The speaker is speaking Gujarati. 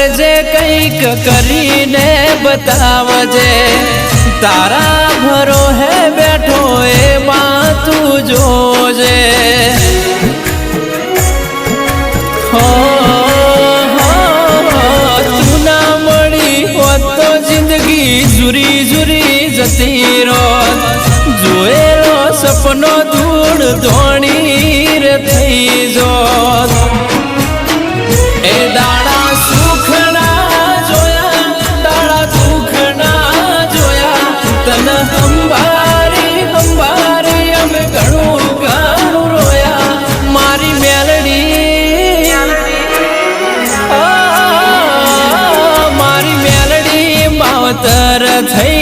કરજે કંઈક કરીને બતાવજે તારા ભરો હે બેઠો એમાં તું જોજે તું ના મળી હોત તો જિંદગી જુરી જુરી જતી રોત જોયેલો સપનો ધૂળ ધોણી રે થઈ જોત એ દાડા સુખના જોયા દાડા દુખના જોયા તન હંભારી હંભારી અમે ઘણું ઘણું રોયા મારી મેલડી મારી મેલડી માવતર થઈ